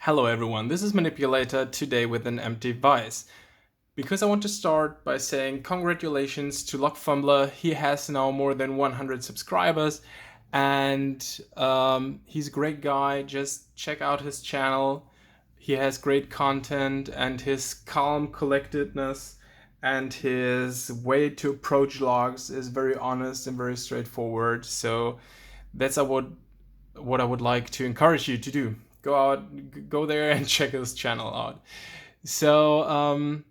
Hello everyone, this is Manipulator today with an empty vice. Because I want to start by saying congratulations to LockFumbler. He has now more than 100 subscribers and he's a great guy. Just check out his channel. He has great content and his calm collectedness and his way to approach logs is very honest and very straightforward. So that's what I would like to encourage you to do. Go there and check his channel out. So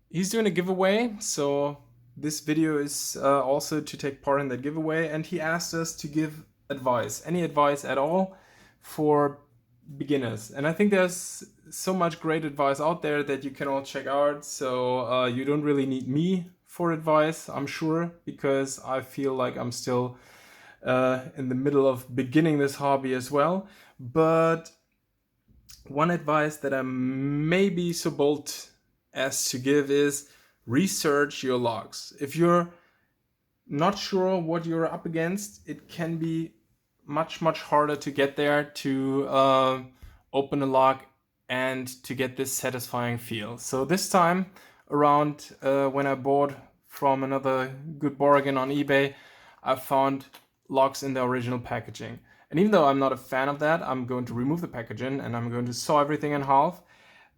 he's doing a giveaway. So this video is also to take part in that giveaway. And he asked us to give advice, any advice at all for beginners. And I think there's so much great advice out there that you can all check out. So you don't really need me for advice, I'm sure, because I feel like I'm still in the middle of beginning this hobby as well. But one advice that I may be so bold as to give is research your logs. If you're not sure what you're up against, it can be much harder to get there, to open a log and to get this satisfying feel. So this time around, when I bought from another good bargain on eBay, I found logs in the original packaging. And even though I'm not a fan of that, I'm going to remove the packaging and I'm going to saw everything in half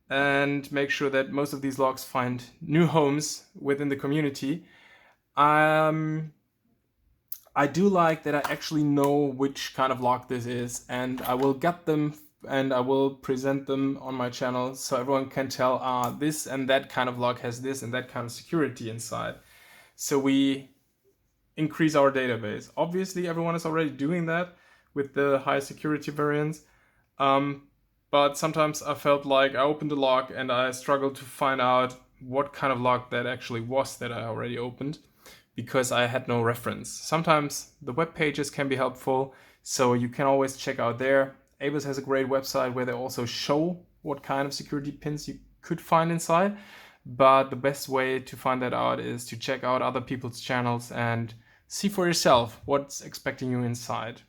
and make sure that most of these logs find new homes within the community. I do like that I actually know which kind of log this is, and I will get them and I will present them on my channel so everyone can tell, this and that kind of log has this and that kind of security inside. So we increase our database. Obviously, everyone is already doing that with the high security variants. But sometimes I felt like I opened a log and I struggled to find out what kind of log that actually was that I already opened because I had no reference. Sometimes the web pages can be helpful, so you can always check out there. Abus has a great website where they also show what kind of security pins you could find inside. But the best way to find that out is to check out other people's channels and see for yourself what's expecting you inside.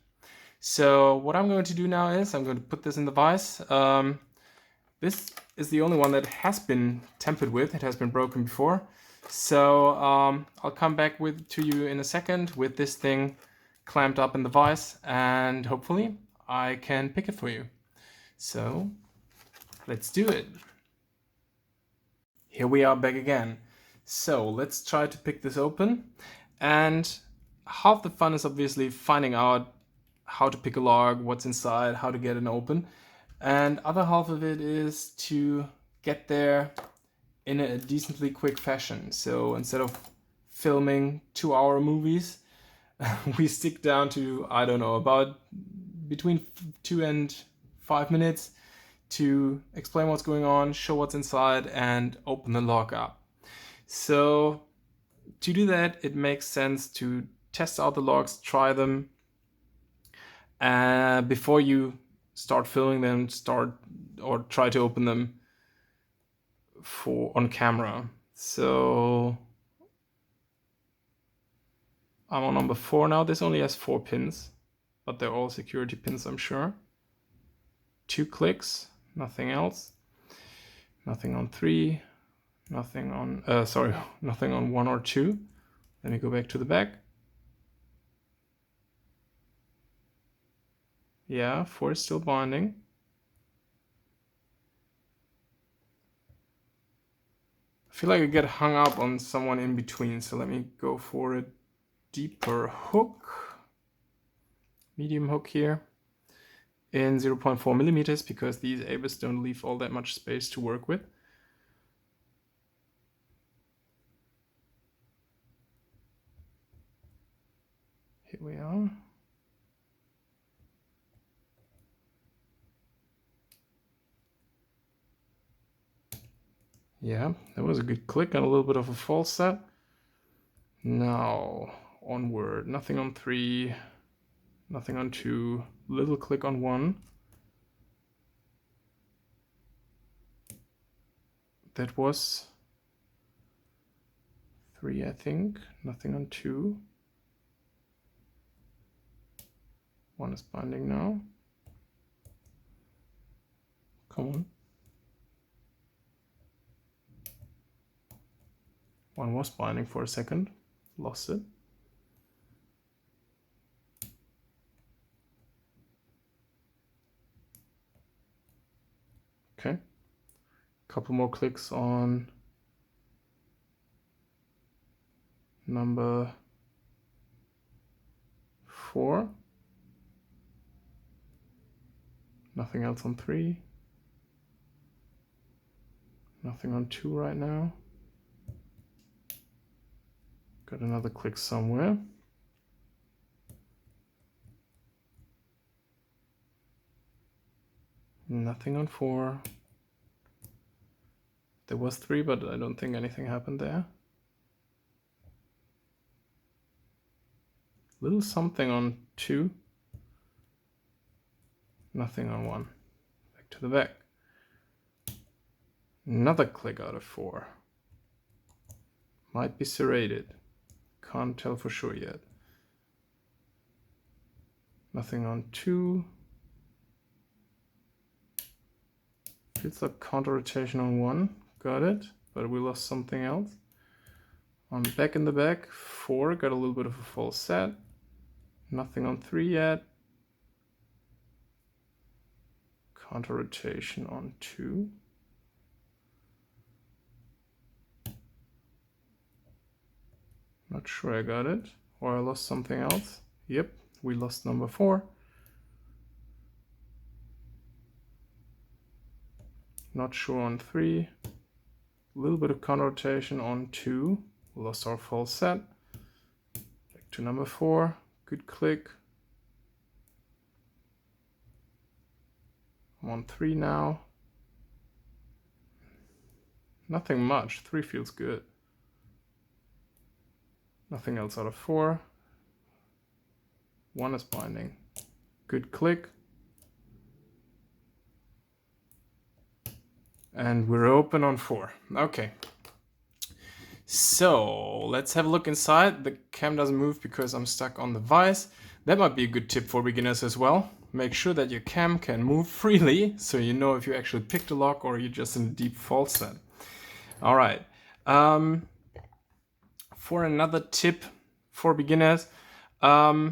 So what I'm going to do now is I'm going to put this in the vise. This is the only one that has been tampered with. It has been broken before. So I'll come back to you in a second with this thing clamped up in the vise, and hopefully I can pick it for you. So let's do it. Here we are back again. So let's try to pick this open. And half the fun is obviously finding out how to pick a log, what's inside, how to get it open. And other half of it is to get there in a decently quick fashion. So instead of filming 2-hour movies, we stick down to, I don't know, about between 2 and 5 minutes to explain what's going on, show what's inside, and open the log up. So to do that, it makes sense to test out the logs, try them, before you start filming them, try to open them on camera. So I'm on number 4 now. This only has 4 pins, but they're all security pins, I'm sure. 2 clicks, nothing else. Nothing on 3, nothing on, nothing on 1 or 2. Let me go back to the back. Yeah, 4 is still binding. I feel like I get hung up on someone in between, so let me go for a deeper hook. Medium hook here in 0.4 millimeters because these Abus don't leave all that much space to work with. Here we are. Yeah, that was a good click and a little bit of a false set. Now, onward. Nothing on 3, nothing on 2, little click on 1. That was 3, I think. Nothing on 2. 1 is binding now. Come on. One was binding for a second. Lost it. Okay. Couple more clicks on number 4. Nothing else on 3. Nothing on 2 right now. Got another click somewhere. Nothing on 4. There was 3, but I don't think anything happened there. Little something on 2. Nothing on 1. Back to the back. Another click out of 4. Might be serrated. Can't tell for sure yet. Nothing on 2. Feels like counter rotation on 1. Got it. But we lost something else. On back in the back, 4. Got a little bit of a false set. Nothing on 3 yet. Counter rotation on 2. Not sure I got it. Or I lost something else. Yep, we lost number 4. Not sure on 3. A little bit of counter rotation on 2. Lost our false set. Back to number 4. Good click. I'm on 3 now. Nothing much. 3 feels good. Nothing else out of 4. 1 is binding. Good click. And we're open on 4. Okay. So let's have a look inside. The cam doesn't move because I'm stuck on the vise. That might be a good tip for beginners as well. Make sure that your cam can move freely so you know if you actually picked a lock or you're just in a deep false set. All right. For another tip for beginners, I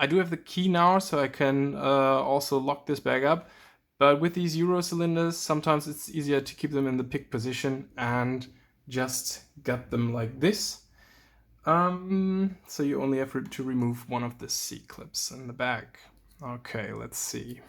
do have the key now, so I can also lock this bag up. But with these Euro cylinders, sometimes it's easier to keep them in the pick position and just gut them like this. So you only have to remove one of the C-clips in the back. Okay, let's see.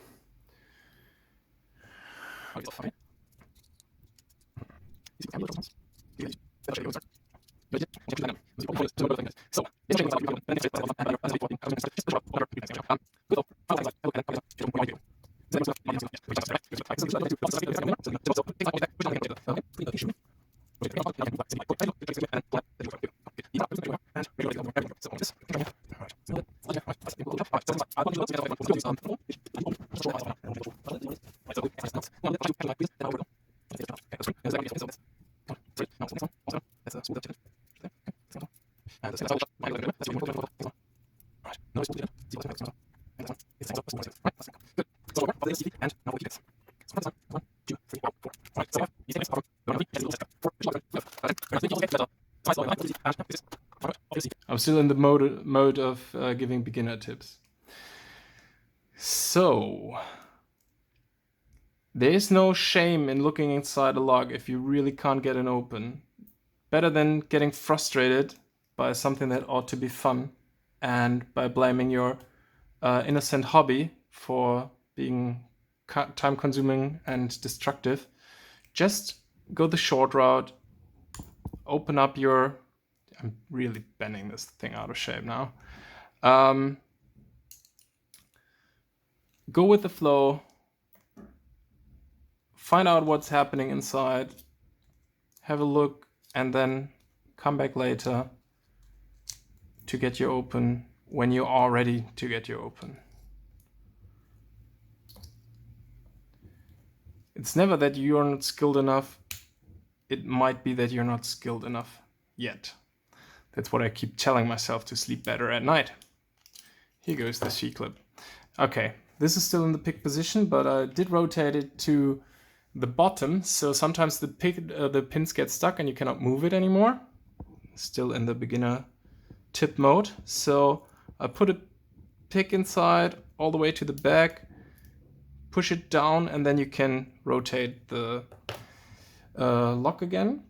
I'm still in the mode of giving beginner tips. So, there is no shame in looking inside a lock if you really can't get it open. Better than getting frustrated by something that ought to be fun and by blaming your innocent hobby for being time-consuming and destructive. Just go the short route, open up your... I'm really bending this thing out of shape now. Go with the flow, find out what's happening inside, have a look, and then come back later to get you open when you are ready to get you open. It's never that you're not skilled enough. It might be that you're not skilled enough yet. That's what I keep telling myself to sleep better at night. Here goes the C-clip. Okay, This is still in the pick position, but I did rotate it to the bottom, so sometimes the pins get stuck and you cannot move it anymore. Still in the beginner tip mode. So I put a pick inside all the way to the back, push it down, and then you can rotate the lock again.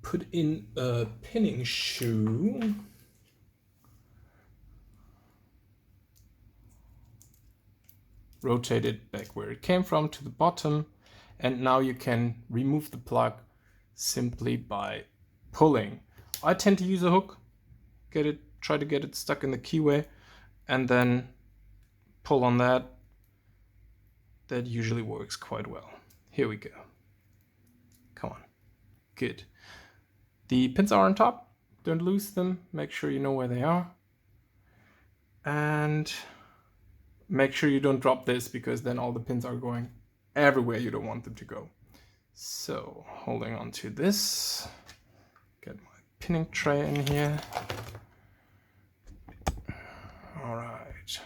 Put in a pinning shoe. Rotate it back where it came from to the bottom, and now you can remove the plug simply by pulling. I tend to use a hook, try to get it stuck in the keyway, and then pull on that. That usually works quite well. Here we go. Come on. Good. The pins are on top. Don't lose them. Make sure you know where they are. And make sure you don't drop this, because then all the pins are going everywhere you don't want them to go. So, holding on to this. Get my pinning tray in here. All right.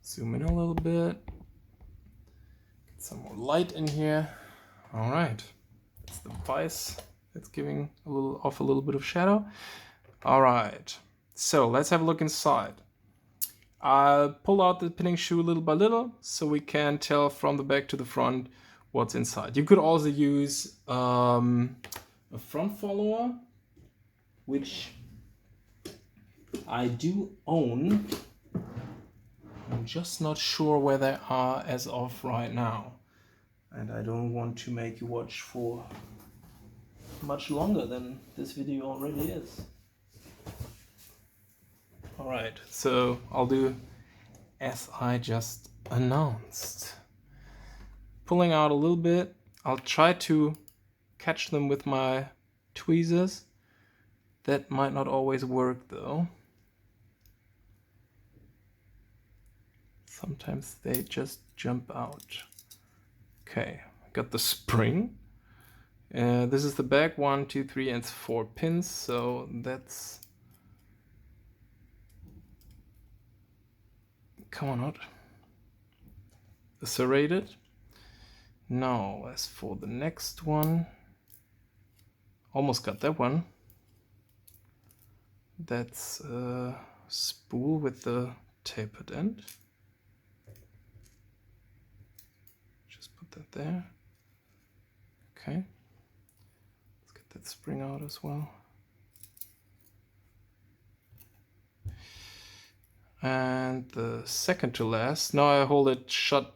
Zoom in a little bit. Get some more light in here. All right. That's the vise. That's giving off a little bit of shadow. All right. So let's have a look inside. I'll pull out the pinning shoe little by little so we can tell from the back to the front what's inside. You could also use a front follower, which I do own. I'm just not sure where they are as of right now. And I don't want to make you watch for much longer than this video already is. Alright, so I'll do as I just announced. Pulling out a little bit. I'll try to catch them with my tweezers. That might not always work though. Sometimes they just jump out. Okay, I got the spring. This is the back, 1, 2, 3, and 4 pins, so that's... Come on out. Serrated. Now, as for the next one, almost got that one. That's a spool with the tapered end. Just put that there. Okay. Let's get that spring out as well. And the second to last, now I hold it shut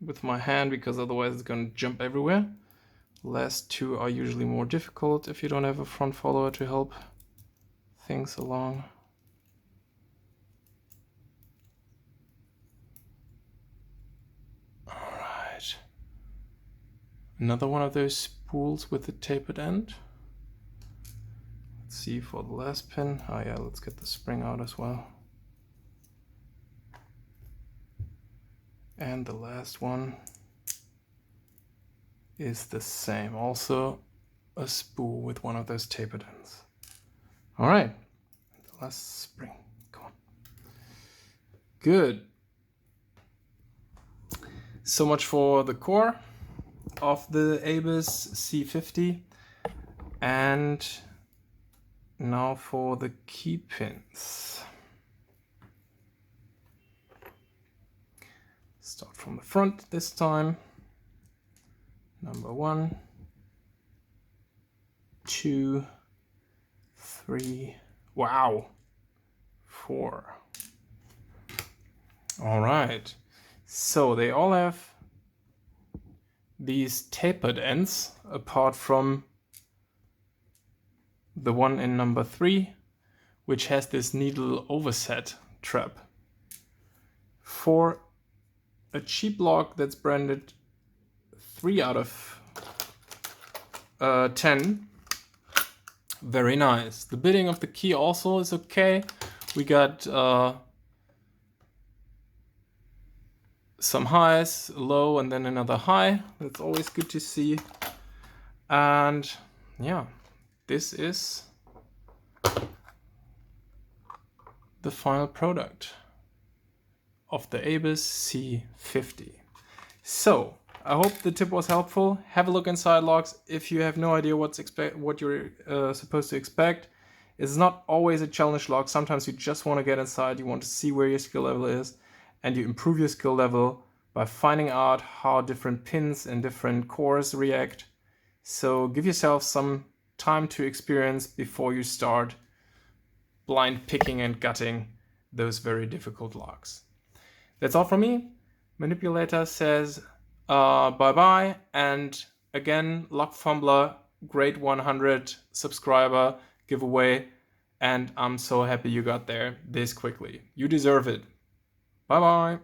with my hand because otherwise it's going to jump everywhere. The last two are usually more difficult if you don't have a front follower to help things along. Alright. Another one of those spools with the tapered end. Let's see for the last pin. Oh yeah, let's get the spring out as well. And the last one is the same, also a spool with one of those tapered ends. All right, the last spring, come on. Good. So much for the core of the Abus C50. And now for the key pins. Start from the front this time. Number 1, 2, 3, wow, 4. All right, so they all have these tapered ends apart from the one in number 3, which has this needle overset trap. For a cheap lock that's branded 3 out of 10, very nice. The bidding of the key also is okay. We got some highs, low, and then another high. That's always good to see. And yeah, this is the final product. of the ABIS C50. So I hope the tip was helpful. Have a look inside logs if you have no idea what you're supposed to expect. It's not always a challenge log. Sometimes you just want to get inside, you want to see where your skill level is, and you improve your skill level by finding out how different pins and different cores react. So give yourself some time to experience before you start blind picking and gutting those very difficult logs. That's all from me. Manipulator says bye-bye, and again, LockFumbler, great 100 subscriber giveaway, and I'm so happy you got there this quickly. You deserve it. Bye-bye.